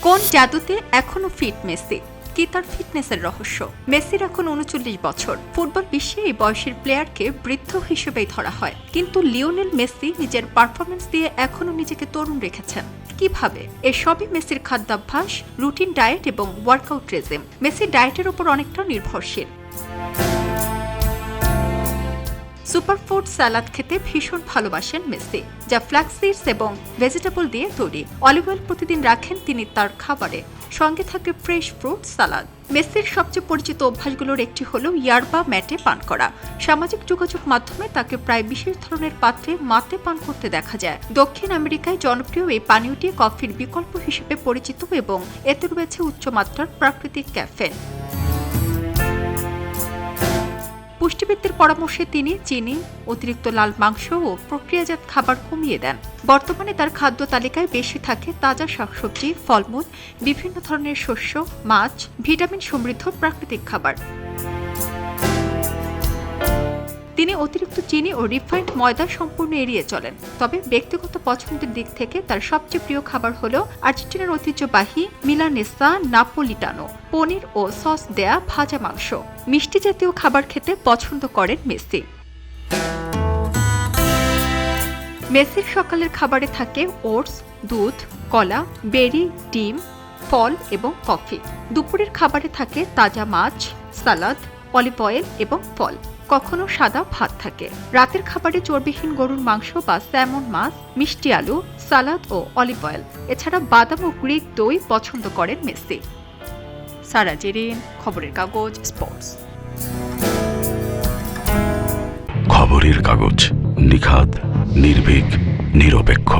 কোন জাদুতে এখনো fit Messi? কি তার ফিটনেসের রহস্য? মেসির এখন ৩৯ বছর। ফুটবল বিশ্বে এই বয়সের প্লেয়ারকে বৃদ্ধ হিসেবেই ধরা হয়, কিন্তু লিওনেল মেসি নিজের পারফরমেন্স দিয়ে এখনো নিজেকে তরুণ রেখেছেন। কিভাবে? এসবই মেসির খাদ্যাভ্যাস, রুটিন ডায়েট এবং ওয়ার্কআউট রেজিম। মেসি ডায়েটের উপর অনেকটা নির্ভরশীল। সুপারফুড স্যালাদ খেতে ভীষণ ভালোবাসেন মেসি, যা ফ্ল্যাক্স সিডস এবং ভেজিটেবল দিয়ে তৈরি। অলিভ অয়েল প্রতিদিন রাখেন তিনি তার খাবারে, সঙ্গে থাকে ফ্রেশ ফ্রুট সালাদ। মেসির সবচেয়ে পরিচিত অভ্যাসগুলোর একটি হলো ইয়ারবা ম্যাটে পান করা। সামাজিক যোগাযোগ মাধ্যমে তাকে প্রায় বিশেষ ধরনের পাত্রে মাতে পান করতে দেখা যায়। দক্ষিণ আমেরিকায় জনপ্রিয় এই পানীয়টি কফির বিকল্প হিসেবে পরিচিত এবং এতে রয়েছে উচ্চমাত্রার প্রাকৃতিক ক্যাফেন। পুষ্টিবিদদের পরামর্শে তিনি চিনি, অতিরিক্ত লাল মাংস ও প্রক্রিয়াজাত খাবার কমিয়ে দেন। বর্তমানে তার খাদ্য তালিকায় বেশি থাকে তাজা শাকসবজি, ফলমূল, বিভিন্ন ধরনের শস্য, মাছ, ভিটামিন সমৃদ্ধ প্রাকৃতিক খাবার। তিনি অতিরিক্ত চিনি ও রিফাইন্ড ময়দা সম্পূর্ণ এড়িয়ে চলেন। তবে ব্যক্তিগত পছন্দের দিক থেকে তার সবচেয়ে প্রিয় খাবার হলো আর্জেন্টিনার ঐতিহ্যবাহী মিলানেসা নাপোলিটানো, পনির ও সস দেয়া ভাজা মাংস। মিষ্টি জাতীয় খাবার খেতে পছন্দ করেন মেসি। মেসির সকালের খাবারে থাকে ওটস, দুধ, কলা, বেরি, ডিম, ফল এবং কফি। দুপুরের খাবারে থাকে তাজা মাছ, সালাদ, অলিভ অয়েল এবং ফল। কখনো সাদা ভাত থাকে। রাতের খাবারে চর্বিহীন গরুর মাংস বা স্যামন মাছ, মিষ্টি আলু, সালাদ ও অলিভ অয়েল। এছাড়া বাদাম ও গ্রিক দই পছন্দ করেন মেসি। সারা জেরিন, খবরের কাগজ, স্পোর্টস। খবরের কাগজ, নিখাদ, নির্ভীক, নিরপেক্ষ।